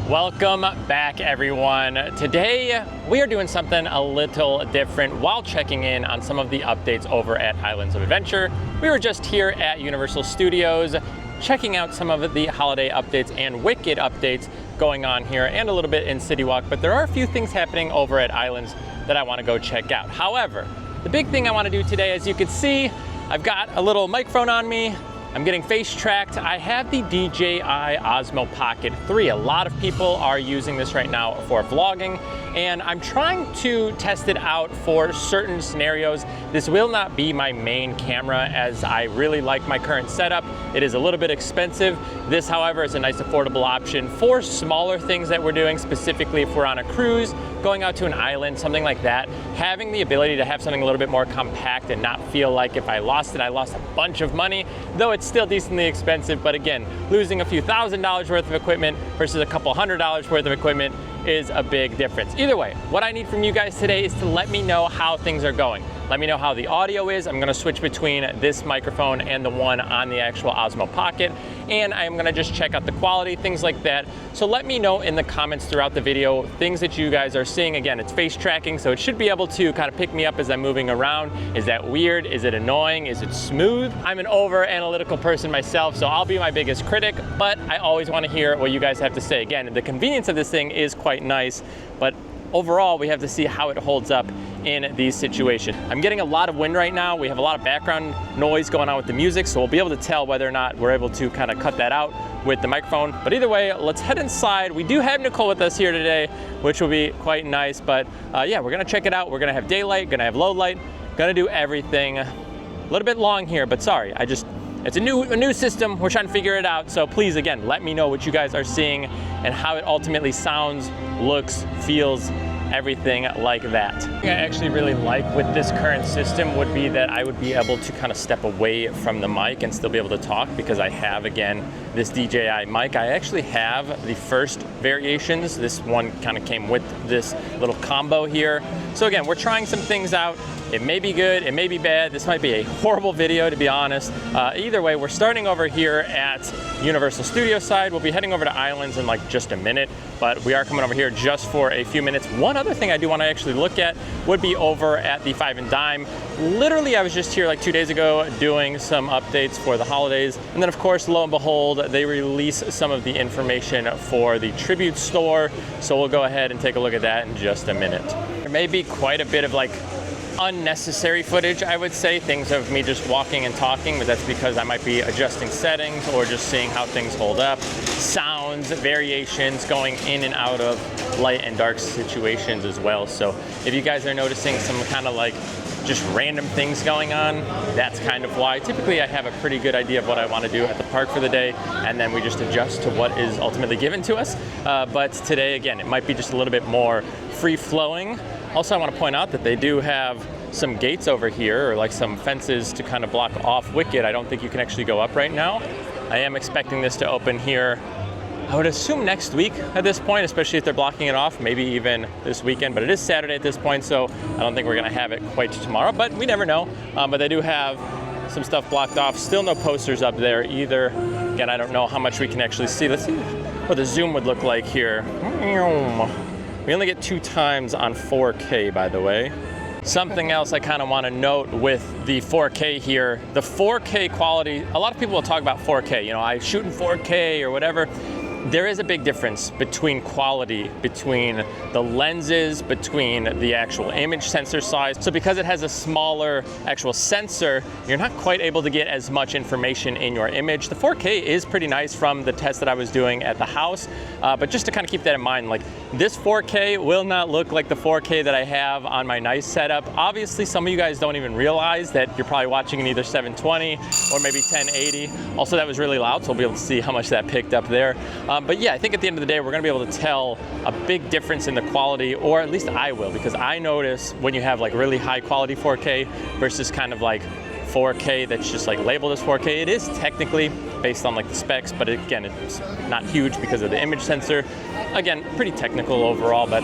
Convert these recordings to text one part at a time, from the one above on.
Welcome back, everyone. Today we are doing something a little different while checking in on some of the updates over at Islands of Adventure. We were just here at Universal Studios checking out some of the holiday updates and Wicked updates going on here and a little bit in City Walk, but there are a few things happening over at Islands that I want to go check out. However, the big thing I want to do today, as you can see, I've got a little microphone on me. I'm getting face tracked. I have the DJI Osmo Pocket 3. A lot of people are using this right now for vlogging, and I'm trying to test it out for certain scenarios. This will not be my main camera, as I really like my current setup. It is a little bit expensive. This, however, is a nice affordable option for smaller things that we're doing, specifically if we're on a cruise, going out to an island, something like that. Having the ability to have something a little bit more compact and not feel like if I lost it, I lost a bunch of money, though it's still decently expensive. But again, losing a few $1,000s worth of equipment versus a couple $100s worth of equipment is a big difference. Either way, what I need from you guys today is to let me know how things are going. Let me know how the audio is. I'm gonna switch between this microphone and the one on the actual Osmo Pocket, and I'm gonna just check out the quality, things like that. So let me know in the comments throughout the video, things that you guys are seeing. Again, it's face tracking, so it should be able to kind of pick me up as I'm moving around. Is that weird? Is it annoying? Is it smooth? I'm an over analytical person myself, so I'll be my biggest critic, but I always wanna hear what you guys have to say. Again, the convenience of this thing is quite nice, but overall, we have to see how it holds up in these situations. I'm getting a lot of wind right now. We have a lot of background noise going on with the music, so we'll be able to tell whether or not we're able to kind of cut that out with the microphone. But either way, let's head inside. We do have Nicole with us here today, which will be quite nice. But yeah, we're gonna check it out. We're gonna have daylight, gonna have low light, gonna do everything. A little bit long here, but sorry, it's a new system. We're trying to figure it out. So please, again, let me know what you guys are seeing and how it ultimately sounds, looks, feels, everything like that. What I actually really like with this current system would be that I would be able to kind of step away from the mic and still be able to talk, because I have, again, this DJI mic. I actually have the first variations. This one kind of came with this little combo here. So again, we're trying some things out. It may be good, it may be bad. This might be a horrible video, to be honest. Either way, we're starting over here at Universal Studios side. We'll be heading over to Islands in like just a minute, but we are coming over here just for a few minutes. One other thing I do want to actually look at would be over at the Five and Dime. Literally, I was just here like 2 days ago doing some updates for the holidays. And then of course, lo and behold, they release some of the information for the Tribute store. So we'll go ahead and take a look at that in just a minute. There may be quite a bit of like unnecessary footage, I would say, things of me just walking and talking, but that's because I might be adjusting settings or just seeing how things hold up. Sounds, variations, going in and out of light and dark situations as well. So if you guys are noticing some kind of like just random things going on, that's kind of why. Typically I have a pretty good idea of what I want to do at the park for the day, and then we just adjust to what is ultimately given to us. But today, again, it might be just a little bit more free-flowing. Also, I want to point out that they do have some gates over here, or like some fences to kind of block off Wicked. I don't think you can actually go up right now. I am expecting this to open here, I would assume next week at this point, especially if they're blocking it off, maybe even this weekend, but it is Saturday at this point, so I don't think we're gonna have it quite tomorrow, but we never know. But they do have some stuff blocked off. Still no posters up there either. Again, I don't know how much we can actually see. Let's see what the zoom would look like here. We only get 2 times on 4K, by the way. Something else I kind of want to note with the 4K here, the 4K quality, a lot of people will talk about 4K, you know, I shoot in 4K or whatever. There is a big difference between quality, between the lenses, between the actual image sensor size. So because it has a smaller actual sensor, you're not quite able to get as much information in your image. The 4K is pretty nice from the test that I was doing at the house, but just to kind of keep that in mind, like this 4K will not look like the 4K that I have on my nice setup. Obviously, some of you guys don't even realize that you're probably watching in either 720 or maybe 1080. Also, that was really loud, so we'll be able to see how much that picked up there. But yeah, I think at the end of the day, we're gonna be able to tell a big difference in the quality, or at least I will, because I notice when you have like really high quality 4K versus kind of like 4K that's just like labeled as 4K. It is technically based on like the specs, but again, it's not huge because of the image sensor. Again, pretty technical overall, but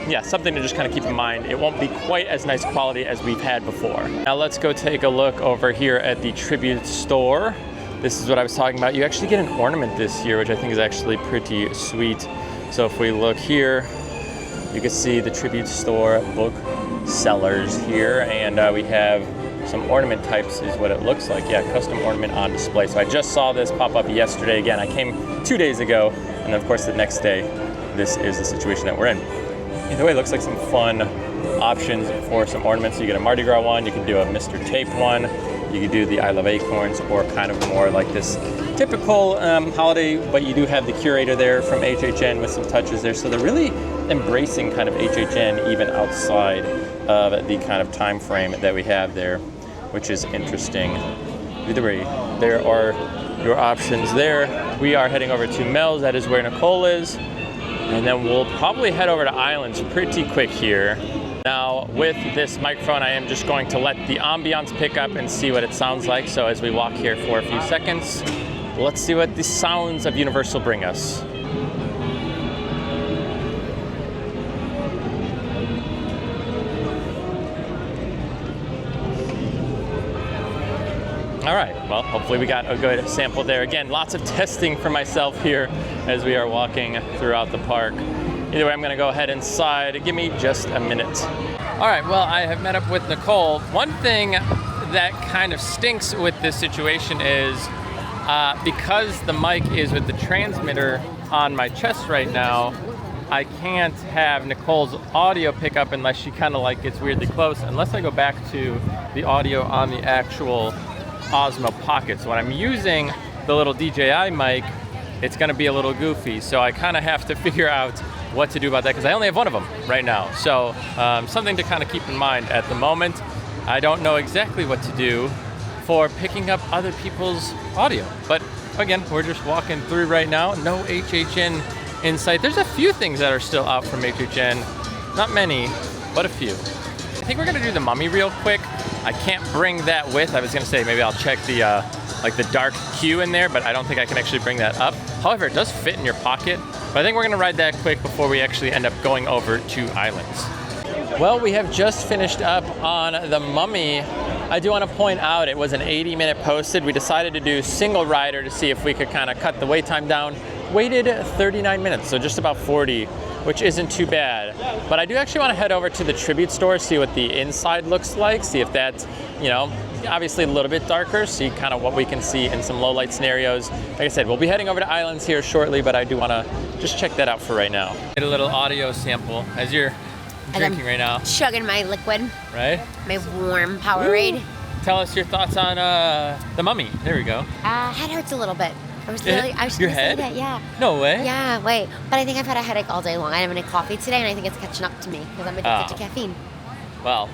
yeah, something to just kind of keep in mind. It won't be quite as nice quality as we've had before. Now let's go take a look over here at the Tribute store. This is what I was talking about. You actually get an ornament this year, which I think is actually pretty sweet. So if we look here, you can see the Tribute Store book sellers here, and we have some ornament types is what it looks like. Yeah, custom ornament on display. So I just saw this pop up yesterday. Again, I came 2 days ago, and of course the next day, this is the situation that we're in. Either way, it looks like some fun options for some ornaments. So you get a Mardi Gras one, you can do a Mr. Tape one, you can do the I Love Acorns, or kind of more like this typical holiday, but you do have the curator there from HHN with some touches there. So they're really embracing kind of HHN even outside of the kind of time frame that we have there, which is interesting. Either way, there are your options there. We are heading over to Mel's, that is where Nicole is, and then we'll probably head over to Islands pretty quick here. Now, with this microphone, I am just going to let the ambiance pick up and see what it sounds like. So as we walk here for a few seconds, let's see what the sounds of Universal bring us. All right, well, hopefully we got a good sample there. Again, lots of testing for myself here as we are walking throughout the park. Either way, I'm gonna go ahead inside. Give me just a minute. All right, well, I have met up with Nicole. One thing that kind of stinks with this situation is because the mic is with the transmitter on my chest right now, I can't have Nicole's audio pick up unless she kind of like gets weirdly close, unless I go back to the audio on the actual Osmo Pocket. So when I'm using the little DJI mic, it's gonna be a little goofy. So I kind of have to figure out what to do about that, because I only have one of them right now. So something to kind of keep in mind at the moment. I don't know exactly what to do for picking up other people's audio. But again, we're just walking through right now. No HHN in sight. There's a few things that are still out from HHN. Not many, but a few. I think we're gonna do the Mummy real quick. I can't bring that with. I was gonna say maybe I'll check the like the dark Q in there, but I don't think I can actually bring that up. However, it does fit in your pocket. But I think we're gonna ride that quick before we actually end up going over to Islands. Well, we have just finished up on the Mummy. I do want to point out it was an 80-minute posted. We decided to do single rider to see if we could kind of cut the wait time down. Waited 39 minutes, so just about 40, which isn't too bad. But I do actually want to head over to the Tribute Store, see what the inside looks like, see if that's, you know, obviously a little bit darker, see kind of what we can see in some low light scenarios. Like I said, we'll be heading over to Islands here shortly, but I do want to just check that out for right now. Get a little audio sample as you're drinking right now. Chugging my liquid. Right? My warm Powerade. Tell us your thoughts on the Mummy. There we go. Head hurts a little bit. I was your head? That, yeah. No way. Yeah, wait. But I think I've had a headache all day long. I haven't had coffee today, and I think it's catching up to me because I'm addicted to caffeine. Well,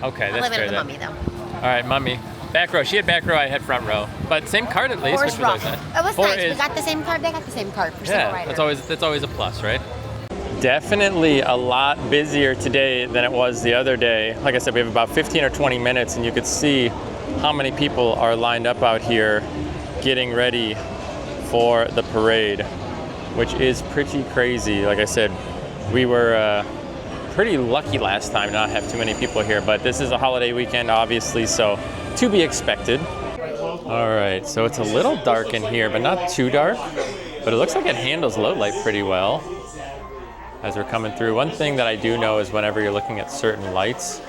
okay, that's fair. I live in the Mummy, though. All right, Mummy. Back row. She had back row, I had front row. But same card at least, which was always nice. It was nice. We got the same card. They got the same card for single rider. That's always a plus, right? Definitely a lot busier today than it was the other day. Like I said, we have about 15 or 20 minutes, and you could see how many people are lined up out here getting ready for the parade, which is pretty crazy. Like I said, we were pretty lucky last time not have too many people here, but this is a holiday weekend, obviously, so to be expected. All right, so it's a little dark in here, but not too dark, but it looks like it handles low light pretty well as we're coming through. One thing that I do know is whenever you're looking at certain lights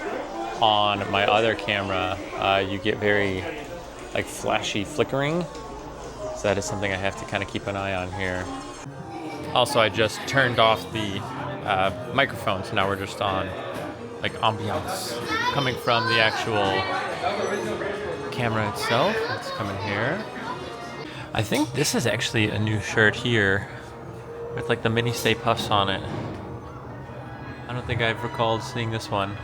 on my other camera, you get very like flashy flickering. So that is something I have to kind of keep an eye on here. Also, I just turned off the microphone, so now we're just on like ambiance coming from the actual camera itself. Let's come in here. I think this is actually a new shirt here with like the mini Stay Puffs on it. I don't think I've recalled seeing this one.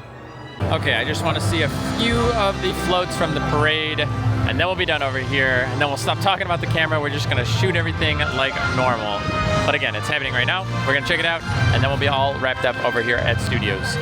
Okay, I just want to see a few of the floats from the parade, and then we'll be done over here, and then we'll stop talking about the camera. We're just gonna shoot everything like normal. But again, it's happening right now. We're gonna check it out, and then we'll be all wrapped up over here at Studios.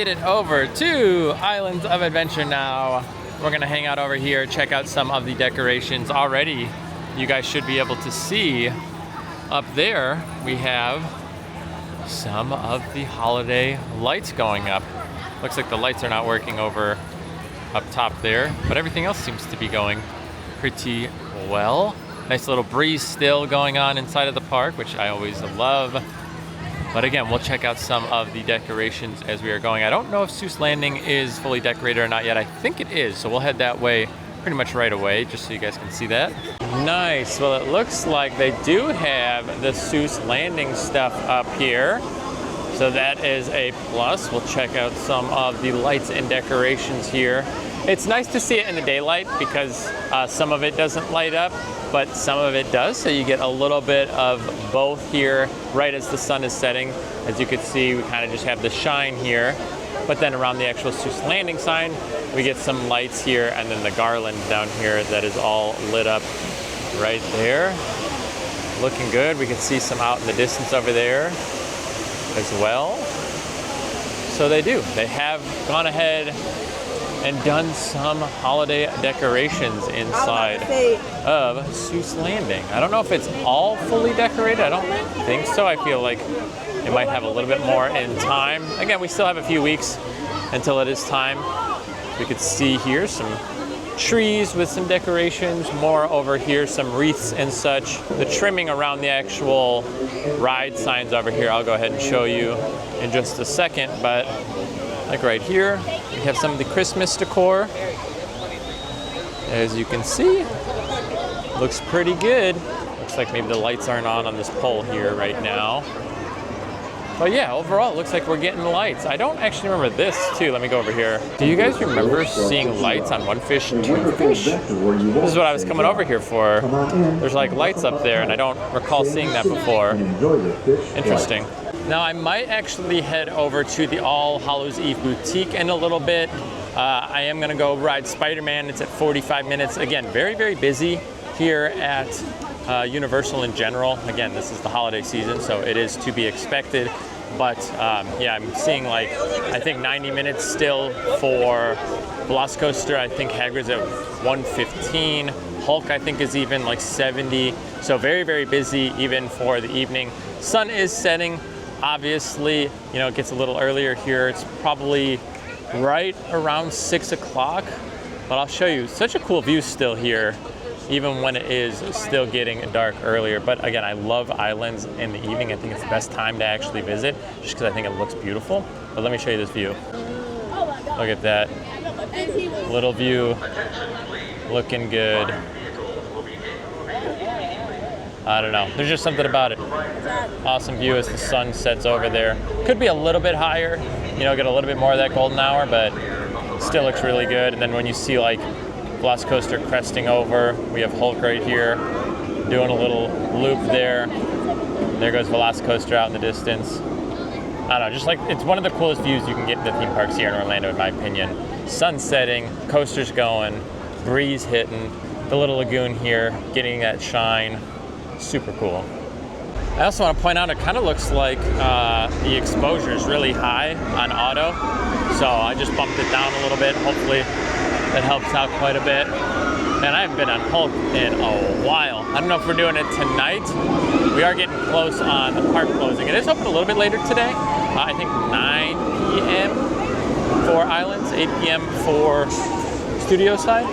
made it over to Islands of Adventure now. We're gonna hang out over here, check out some of the decorations already. You guys should be able to see up there, we have some of the holiday lights going up. Looks like the lights are not working over up top there, but everything else seems to be going pretty well. Nice little breeze still going on inside of the park, which I always love. But again, we'll check out some of the decorations as we are going. I don't know if Seuss Landing is fully decorated or not yet. I think it is, so we'll head that way pretty much right away, just so you guys can see that. Nice, well it looks like they do have the Seuss Landing stuff up here. So that is a plus. We'll check out some of the lights and decorations here. It's nice to see it in the daylight because some of it doesn't light up, but some of it does. So you get a little bit of both here right as the sun is setting. As you can see, we kind of just have the shine here. But then around the actual Seuss Landing sign, we get some lights here and then the garland down here that is all lit up right there. Looking good. We can see some out in the distance over there as well. So they do. They have gone ahead and done some holiday decorations inside of Seuss Landing. I don't know if it's all fully decorated. I don't think so. I feel like it might have a little bit more in time. Again, we still have a few weeks until it is time. We could see here some trees with some decorations, more over here, some wreaths and such. The trimming around the actual ride signs over here, I'll go ahead and show you in just a second, but like right here, we have some of the Christmas decor. As you can see, looks pretty good. Looks like maybe the lights aren't on this pole here right now. But yeah, overall, it looks like we're getting lights. I don't actually remember this, too. Let me go over here. Do you guys remember seeing lights on One Fish, Two Fish? This is what I was coming over here for. There's like lights up there, and I don't recall seeing that before. Interesting. Now, I might actually head over to the All Hallows Eve Boutique in a little bit. I am gonna go ride Spider-Man. It's at 45 minutes. Again, very, very busy here at Universal in general. Again, this is the holiday season, so it is to be expected. But yeah, I'm seeing like, I think 90 minutes still for Velocicoaster. I think Hagrid's at 115. Hulk, I think, is even like 70. So very, very busy even for the evening. Sun is setting. Obviously, you know, it gets a little earlier here. It's probably right around 6 o'clock. But I'll show you, such a cool view still here, even when it is still getting dark earlier. But again, I love islands in the evening. I think it's the best time to actually visit, just because I think it looks beautiful. But let me show you this view. Look at that. Little view, looking good. I don't know, there's just something about it. Awesome view as the sun sets over there. Could be a little bit higher, you know, get a little bit more of that golden hour, but still looks really good. And then when you see like Velocicoaster cresting over, we have Hulk right here doing a little loop there. There goes Velocicoaster out in the distance. I don't know, just like, it's one of the coolest views you can get in the theme parks here in Orlando, in my opinion. Sun setting, coasters going, breeze hitting, the little lagoon here getting that shine. Super cool. I also want to point out, it kind of looks like the exposure is really high on auto. So I just bumped it down a little bit. Hopefully that helps out quite a bit. Man, I haven't been on Hulk in a while. I don't know if we're doing it tonight. We are getting close on the park closing. It is open a little bit later today. I think 9 p.m. for Islands, 8 p.m. for Studio side.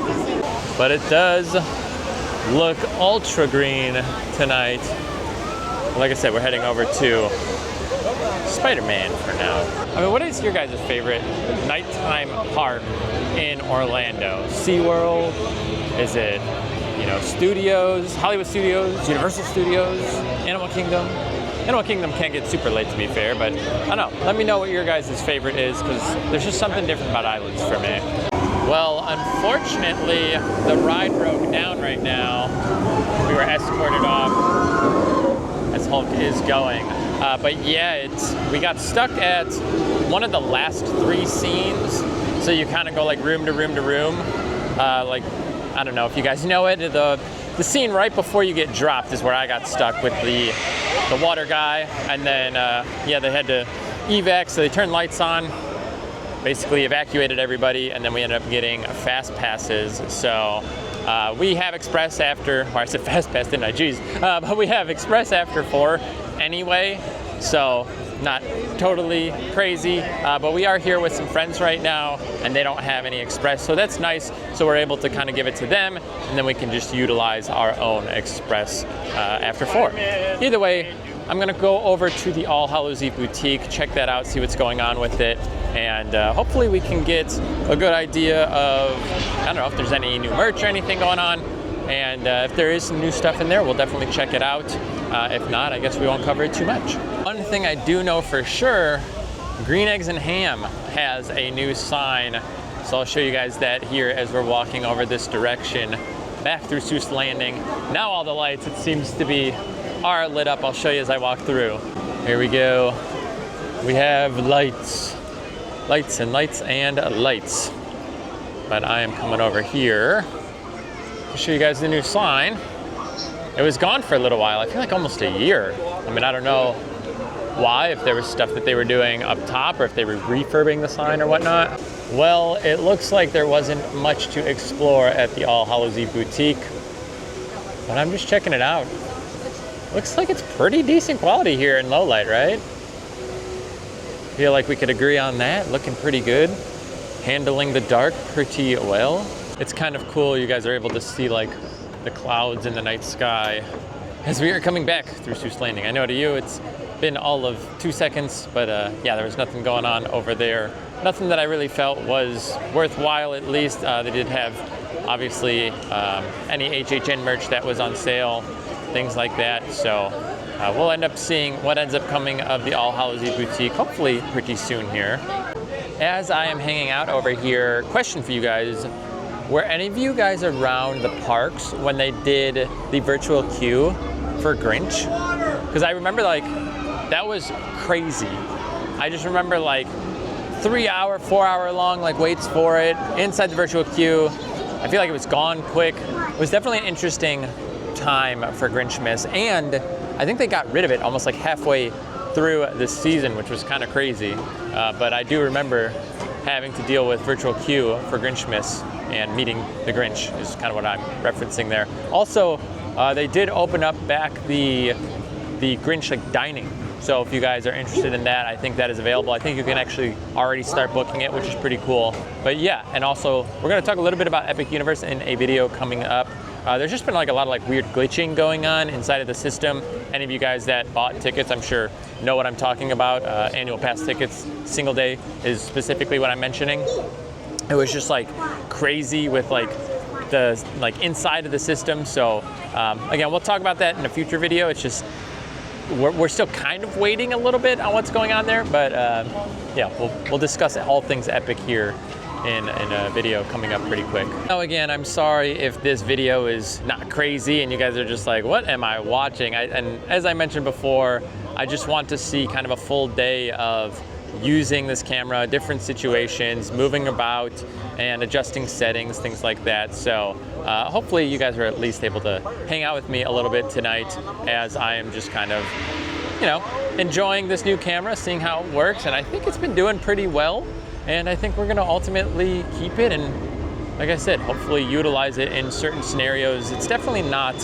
But it does look ultra green tonight. Like I said, we're heading over to Spider-Man for now. I mean, what is your guys' favorite nighttime park in Orlando? SeaWorld? Is it, you know, Studios, Hollywood Studios, Universal Studios, Animal Kingdom? Animal Kingdom can't get super late, to be fair, but I don't know. Let me know what your guys' favorite is, because there's just something different about Islands for me. Well, unfortunately, the ride broke down right now. We were escorted off as Hulk is going. But yeah, we got stuck at one of the last 3 scenes. So you kind of go like room to room to room. Like, I don't know if you guys know it. The scene right before you get dropped is where I got stuck with the water guy. And then, yeah, they had to evac, so they turned lights on. basically evacuated everybody, and then we ended up getting fast passes. So we have express after, or I said fast pass, didn't I? Jeez. But we have express after 4 anyway, so not totally crazy. But we are here with some friends right now, and they don't have any express, so that's nice. So we're able to kind of give it to them, and then we can just utilize our own express after 4. Either way, I'm gonna go over to the All Hallows Eve boutique, check that out, see what's going on with it, and hopefully we can get a good idea of, I don't know if there's any new merch or anything going on, and if there is some new stuff in there, we'll definitely check it out. If not, I guess we won't cover it too much. One thing I do know for sure, Green Eggs and Ham has a new sign, so I'll show you guys that here as we're walking over this direction back through Seuss Landing. Now all the lights, it seems to be, are lit up. I'll show you as I walk through. Here we go. We have lights. Lights and lights and lights. But I am coming over here to show you guys the new sign. It was gone for a little while. I feel like almost a year. I mean, I don't know why, if there was stuff that they were doing up top or if they were refurbing the sign or whatnot. Well, it looks like there wasn't much to explore at the All Hallows Eve boutique, but I'm just checking it out. Looks like it's pretty decent quality here in low light, right? Feel like we could agree on that. Looking pretty good. Handling the dark pretty well. It's kind of cool. You guys are able to see like the clouds in the night sky as we are coming back through Seuss Landing. I know to you it's been all of 2 seconds, but yeah, there was nothing going on over there. Nothing that I really felt was worthwhile, at least. They did have, obviously, any HHN merch that was on sale, things like that. So we'll end up seeing what ends up coming of the All Hallows Eve boutique, hopefully pretty soon here. As I am hanging out over here, question for you guys. Were any of you guys around the parks when they did the virtual queue for Grinch? Because I remember like, that was crazy. I just remember like 3 hour, 4 hour long like waits for it inside the virtual queue. I feel like it was gone quick. It was definitely an interesting time for Grinchmas, and I think they got rid of it almost like halfway through the season, which was kind of crazy. But I do remember having to deal with virtual queue for Grinchmas and meeting the Grinch is kind of what I'm referencing there. Also, they did open up back the Grinch like dining. So if you guys are interested in that, I think that is available. I think you can actually already start booking it, which is pretty cool. But yeah, and also we're gonna talk a little bit about Epic Universe in a video coming up. There's just been like a lot of like weird glitching going on inside of the system. Any of you guys that bought tickets, I'm sure know what I'm talking about. Annual pass tickets, single day is specifically what I'm mentioning. It was just like crazy with like the like inside of the system. So again, we'll talk about that in a future video. It's just, we're still kind of waiting a little bit on what's going on there, but yeah, we'll discuss all things Epic here in a video coming up pretty quick. Now again, I'm sorry if this video is not crazy and you guys are just like, what am I watching? And as I mentioned before, I just want to see kind of a full day of using this camera, different situations, moving about and adjusting settings, things like that. So hopefully you guys are at least able to hang out with me a little bit tonight as I am just kind of, you know, enjoying this new camera, seeing how it works. And I think it's been doing pretty well. And I think we're gonna ultimately keep it and, like I said, hopefully utilize it in certain scenarios. It's definitely not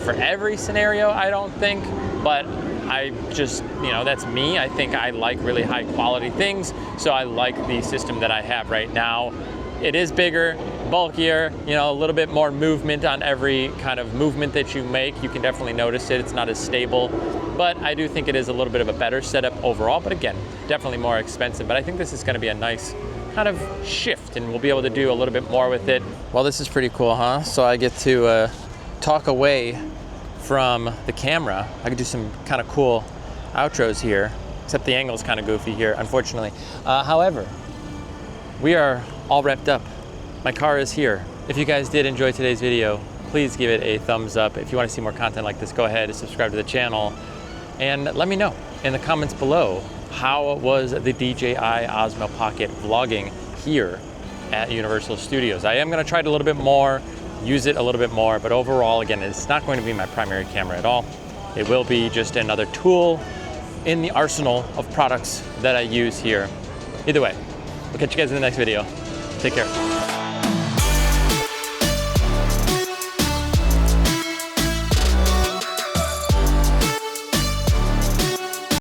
for every scenario, I don't think, but I just, you know, that's me. I think I like really high quality things, so I like the system that I have right now. It is bigger, bulkier, you know, a little bit more movement on every kind of movement that you make. You can definitely notice it. It's not as stable, but I do think it is a little bit of a better setup overall. But again, definitely more expensive. But I think this is going to be a nice kind of shift, and we'll be able to do a little bit more with it. Well, this is pretty cool, huh? So I get to talk away from the camera. I could do some kind of cool outros here, except the angle is kind of goofy here, unfortunately. However, we are all wrapped up. My car is here. If you guys did enjoy today's video, please give it a thumbs up. If you want to see more content like this, go ahead and subscribe to the channel. And let me know in the comments below, how was the DJI Osmo Pocket vlogging here at Universal Studios? I am going to try it a little bit more, use it a little bit more, but overall, again, it's not going to be my primary camera at all. It will be just another tool in the arsenal of products that I use here. Either way, We'll catch you guys in the next video. Take care.